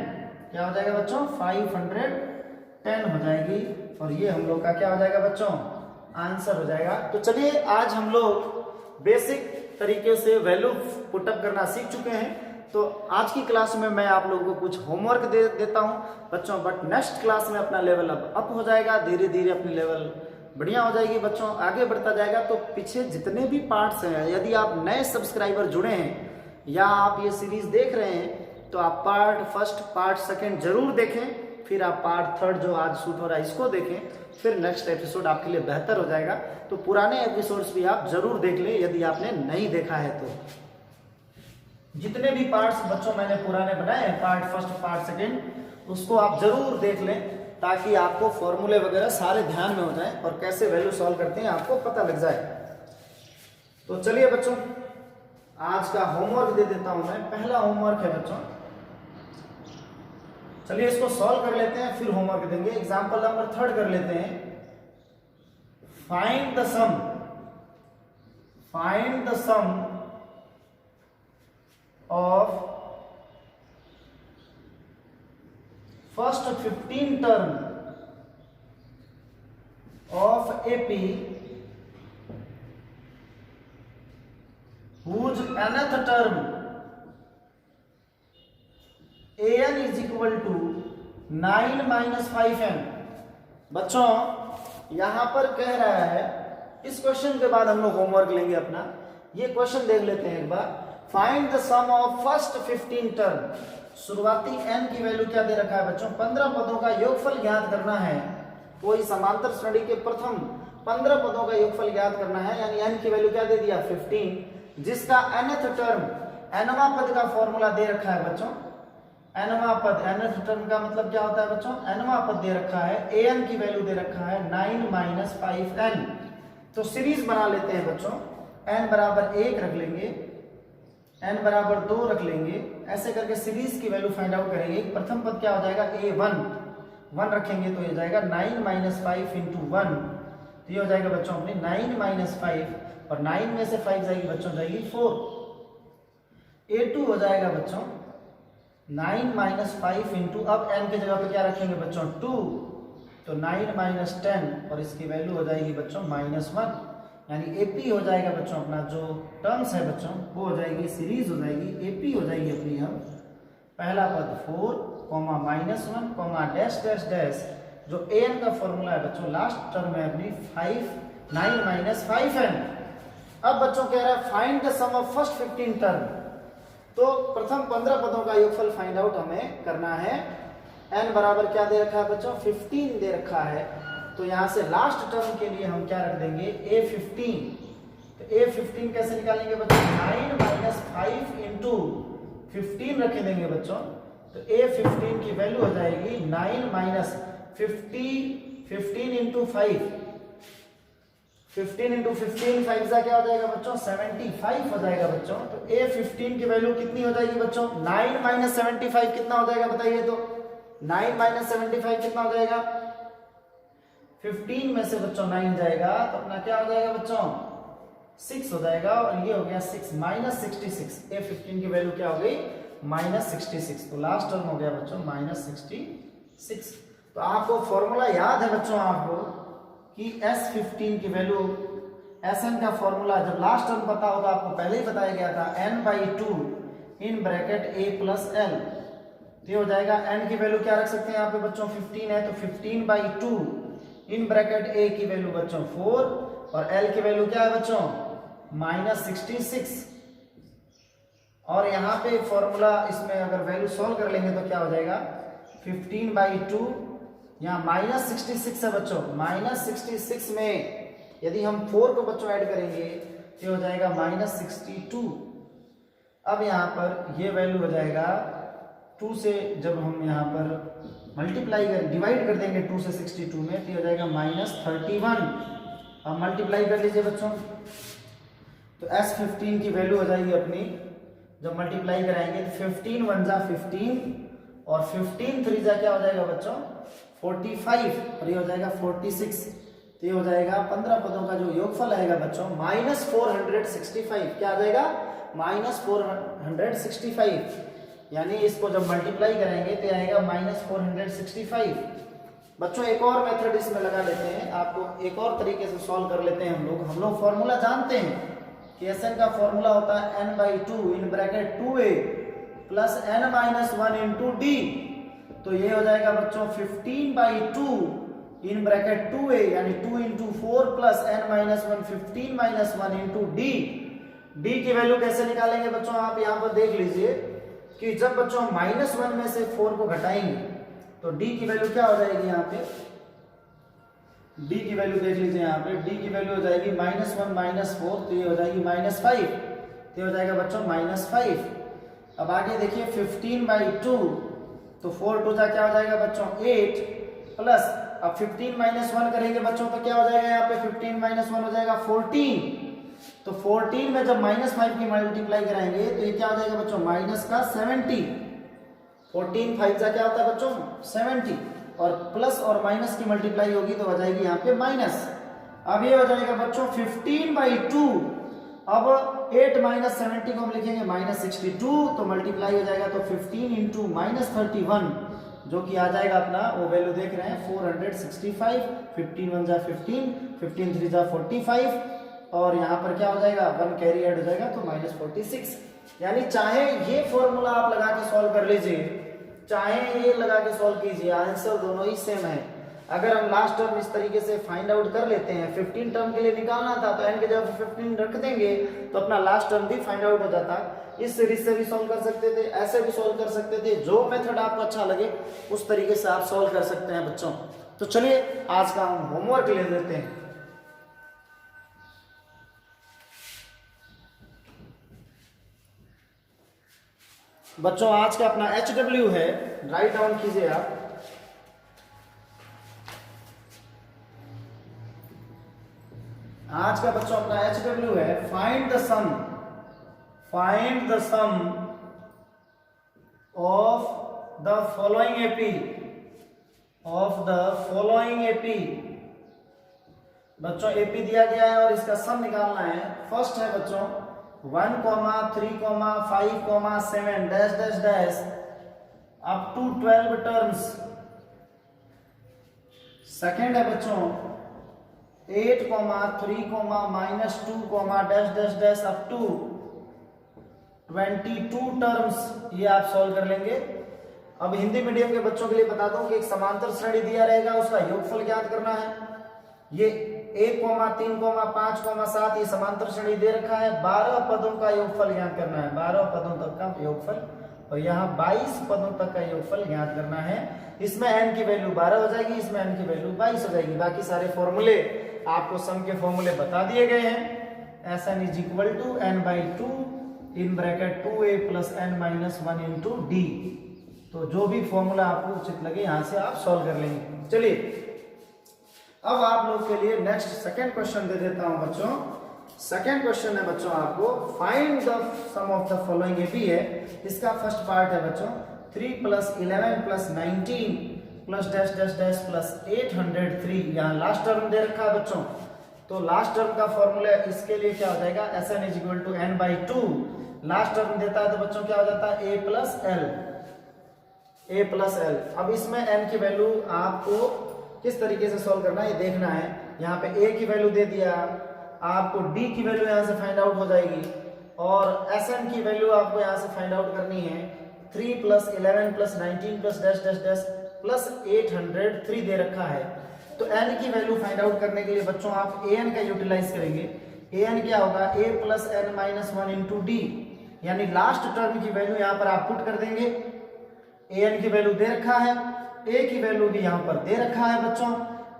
क्या हो जाएगा बच्चों 510 हो जाएगी और ये हम लोग का क्या हो जाएगा बच्चों आंसर हो जाएगा। तो चलिए आज हम लोग बेसिक तरीके से वैल्यू पुटअप करना सीख चुके हैं। तो आज की क्लास में मैं आप लोगों को कुछ होमवर्क दे देता हूं बच्चों, बट नेक्स्ट क्लास में अपना लेवल अब अप हो जाएगा, धीरे धीरे अपनी लेवल बढ़िया हो जाएगी बच्चों, आगे बढ़ता जाएगा। तो पीछे जितने भी पार्ट्स हैं, यदि आप नए सब्सक्राइबर जुड़े हैं या आप ये सीरीज देख रहे हैं तो आप पार्ट फर्स्ट पार्ट सेकंड जरूर देखें, फिर आप पार्ट थर्ड जो आज शूट हो रहा है इसको देखें, फिर नेक्स्ट एपिसोड आपके लिए बेहतर हो जाएगा। तो पुराने एपिसोड्स भी आप जरूर देख लें यदि आपने नहीं देखा है तो। जितने भी पार्ट्स बच्चों मैंने पुराने बनाए हैं, पार्ट फर्स्ट पार्ट सेकंड, उसको आप जरूर देख लें ताकि आपको फॉर्मूले वगैरह सारे ध्यान में हो जाए और कैसे वैल्यू सॉल्व करते हैं आपको पता लग जाए। तो चलिए बच्चों आज का होमवर्क दे देता हूं मैं। पहला होमवर्क है बच्चों, चलिए इसको सॉल्व कर लेते हैं फिर होमवर्क देंगे। एग्जांपल नंबर 3 कर लेते हैं। Find the sum of first 15 term of AP whose nth term an is equal to 9 - 5n। बच्चों यहां पर कह रहा है, इस क्वेश्चन के बाद हम लोग होमवर्क लेंगे अपना। ये क्वेश्चन देख लेते हैं एक बार। Find the sum of first 15 term. शुरुआती n की वैल्यू क्या दे रखा है बच्चों 15 पदों का योगफल ज्ञात करना है। कोई समांतर श्रेणी के प्रथम 15 पदों का योगफल ज्ञात करना है, यानी n की वैल्यू क्या दे दिया 15, जिसका nth टर्म nवां पद का फॉर्मूला दे रखा है बच्चों। nवां पद, nth टर्म का मतलब क्या होता है बच्चों nवां पद दे रखा है, an की वैल्यू दे रखा है 9 - 5n। तो सीरीज बना लेते हैं बच्चों, n = 1 रख लेंगे, n बराबर 2 रख लेंगे, ऐसे करके सीरीज की वैल्यू फाइंड आउट करेंगे। प्रथम पद क्या हो जाएगा, a1 1 रखेंगे तो ये जाएगा 9 - 5 × 1, तो ये हो जाएगा बच्चों अपने 9 - 5 और 9 में से 5 जाएगी बच्चों, जाएगी 4। a2 हो जाएगा बच्चों 9 - 5 × अब n के जगह पे क्या रखेंगे बच्चों 2, तो 9 - 10 और इसकी वैल्यू हो जाएगी बच्चों -1, यानी AP हो जाएगा बच्चों अपना जो टर्म्स है बच्चों वो हो जाएगी, सीरीज हो जाएगी, AP हो जाएगी अपनी हम पहला पद 4, -1, डैश डैश डैश, जो an का फॉर्मूला है बच्चों लास्ट टर्म है अपनी 9 - 5n। अब बच्चों कह रहा है find the sum of first 15 term, तो प्रथम 15 पदों का योगफल फाइंड आउट हमें करना है। n बराबर क्या दे रखा है बच्चों 15 दे रखा है, तो यहां से लास्ट टर्म के लिए हम क्या रख देंगे a15, तो a15 कैसे निकालेंगे बच्चों 9 - 5 × 15 रख देंगे बच्चों, तो a15 की वैल्यू हो जाएगी 9 - 15 × 5, 15 × 15 5 का क्या हो जाएगा बच्चों 75 हो जाएगा बच्चों। तो a15 की वैल्यू कितनी हो जाएगी बच्चों 9 - 75 कितना हो जाएगा बताइए, तो 9 - 75 कितना हो जाएगा, 15 में से बच्चों 9 जाएगा तो अपना क्या हो जाएगा बच्चों 6 हो जाएगा, और ये हो गया 6 - 66, a15 की वैल्यू क्या हो गई -66, तो लास्ट टर्म हो गया बच्चों -66। तो आपको फॉर्मूला याद है बच्चों आपको कि S15 की वैल्यू, Sn का फॉर्मूला जब लास्ट टर्म पता होगा आपको पहले ही बताया गया था n/2 in bracket a + l, तो ये हो जाएगा n की वैल्यू क्या रख सकते हैं यहाँ पे बच्चों 15 है, तो 15/2 इन ब्रैकेट a की वैल्यू बच्चों 4 और l की वैल्यू क्या है बच्चों -66, और यहाँ पे फॉर्मूला इसमें अगर वैल्यू सॉल्व कर लेंगे तो क्या हो जाएगा 15/2, यहाँ -66 है बच्चों, -66 में यदि हम 4 को बच्चों ऐड करेंगे तो हो जाएगा -62। अब यहाँ पर ये वैल्यू हो जाएगा 2 से, जब हम यहाँ पर मल्टीप्लाई कर डिवाइड कर देंगे 2 से 62 में तो हो जाएगा -31। अब मल्टीप्लाई कर लीजिए बच्चों, तो S15 की वैल्यू हो जाएगी अपनी, जब मल्टीप्लाई कराएंगे तो 15 × 1 = 15 और 15 × 3 = क्या हो जाएगा बच्चों 45 और ये हो जाएगा 46, तो ये हो जाएगा 15 पदों का जो योगफल आएगा बच्चों -465, क्या आ जाएगा -465, यानी इसको जब मल्टीप्लाई करेंगे तो आएगा -465। बच्चों एक और मेथड इसमें लगा लेते हैं, आपको एक और तरीके से सॉल्व कर लेते हैं हम लोग फॉर्मूला जानते हैं कि Sn का फॉर्मूला होता है n/2 in bracket 2a + n - 1 × d, तो ये हो जाएगा बच्चों 15/2 इन ब्रैकेट 2a यानी 2 × 4 + n - 1 15 - 1 × d। d की वैल्यू कैसे निकालेंगे बच्चों, आप यहाँ पर देख लीजिए कि जब बच्चों -1 में से 4 को घटाएंगे तो d की वैल्यू क्या हो जाएगी, यहाँ पे d की वैल्यू देख लीजिए, यहाँ पे d की वैल्यू हो जाएगी -1 - 4, तो ये हो जाएगी -5, तो ये हो जाएगा बच्चों -5। अब आगे देखिए 15/2, तो 4 × 2 क्या हो जाएगा बच्चों 8 प्लस, अब 15 - 1 करेंगे बच्चों तो क्या हो जाएगा यहाँ पे 15 - 1 हो जाएगा 14, तो 14 में जब -5 की मल्टीप्लाई कराएंगे तो ये क्या हो जाएगा बच्चों -70, 14 5 क्या होता है बच्चों 70, और प्लस और माइनस की मल्टीप्लाई होगी तो हो जाएगी यहाँ पे माइनस। अब ये हो जाएगा बच्चों 15/2, अब 8 - 70 को हम लिखेंगे -62, तो मल्टीप्लाई हो जाएगा तो 15 × -31, जो कि आ जाएगा अपना वो वैल्यू देख रहे हैं 465, 15 × 1 = 15, 15 × 3 = 45, और यहाँ पर क्या हो जाएगा 1 कैरी ऐड हो जाएगा तो -46। यानी चाहे ये फॉर्मूला आप लगा के सॉल्व कर लीजिए, चाहे ये लगा के सॉल्व कीजिए, आंसर दोनों ही सेम है। अगर हम लास्ट टर्म इस तरीके से फाइंड आउट कर लेते हैं, 15 टर्म के लिए निकालना था तो n के जगह 15 रख देंगे तो अपना लास्ट टर्म भी फाइंड आउट हो जाता। इस सीरीज से भी सॉल्व कर सकते थे, ऐसे भी सॉल्व कर सकते थे, जो मेथड आपको अच्छा लगे उस तरीके से आप सॉल्व कर सकते हैं बच्चों। तो चलिए आज का हम होमवर्क ले लेते हैं। बच्चों आज का अपना HW है, राइट डाउन कीजिए आप। आज का बच्चों अपना HW है find the sum find the sum of the following AP, of the following AP. बच्चों एपी दिया गया है और इसका सम निकालना है। फर्स्ट है बच्चों 1, 3, 5, 7 dash dash dash up to 12 terms. Second है बच्चों 8, 3, -2 dash dash dash up to 22 terms. ये आप सॉल्व कर लेंगे। अब हिंदी मीडियम के बच्चों के लिए बता दूं कि एक समांतर श्रेणी दिया रहेगा, उसका योगफल ज्ञात करना है। ये 1, 3, 5, 7 ये समांतर श्रेणी दे रखा है। 12 पदों का योगफल ज्ञात करना है, 12 पदों तक का योगफल, और यहाँ 22 पदों तक का योगफल ज्ञात करना है। इसमें n की वैल्यू 12 हो जाएगी, इसमें n की वैल्यू 22 हो जाएगी। बाकी सारे फॉर्मूले आपको सम के फॉर्मूले बता दिए गए हैं। Sn is equal to n/2 in bracket 2a plus n-1 into d। तो जो भी फॉर्मूला आपको उचित लगे यहाँ से आप सॉल्व कर लेंगे। चलिए अब आप लोग के लिए नेक्स्ट सेकंड क्वेश्चन दे देता हूं बच्चों। सेकंड क्वेश्चन है बच्चों आपको find the sum of the following AP है। इसका फर्स्ट पार्ट है बच्चों 3 + 11 + 19 plus dash dash dash plus 803। यहाँ लास्ट टर्म दे रखा है बच्चों, तो लास्ट टर्म का फॉर्मूला इसके लिए क्या हो जाएगा, Sn = n/2। लास्ट टर्म देता है तो बच्चों क्या हो जाता है a + l। अब इसमें n की वैल्यू आपको किस तरीके से सॉल्व करना है ये देखना है। यहाँ पे a की वैल्यू दे दिया, आपको d की वैल्यू यहाँ से फाइंड आउट हो जाएगी, और Sn की वैल्यू आपको यहाँ से फाइंड आउट करनी है। 3 + 11 + 19 plus dash dash dash plus 803 दे रखा है। तो n की वैल्यू फाइंड आउट करने के लिए बच्चों आप an का यूटिलाइज करेंगे। an क्या होगा, a + n-1 इंटू d, यानी लास्ट टर्म की वैल्यू यहाँ पर आप पुट कर देंगे। an की वैल्यू दे रखा है, a की वैल्यू भी यहाँ पर दे रखा है बच्चों,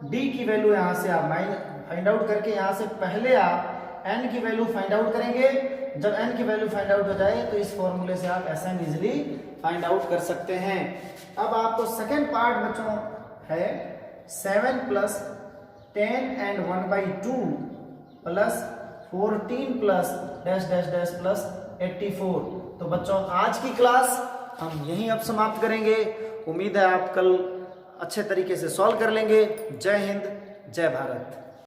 d की वैल्यू यहाँ से आप फाइंड आउट करके यहाँ से पहले आप n की वैल्यू फाइंड आउट करेंगे। जब n की वैल्यू फाइंड आउट हो जाए तो इस फॉर्मूले से आप Sn इजिली फाइंड आउट कर सकते हैं। अब आपको सेकेंड पार्ट बच्चों है 7 + 10 and 1/2 plus 14 plus dash dash dash plus 84। तो बच्चों आज की क्लास हम यहीं अब समाप्त करेंगे। उम्मीद है आप कल अच्छे तरीके से सॉल्व कर लेंगे। जय हिंद, जय भारत।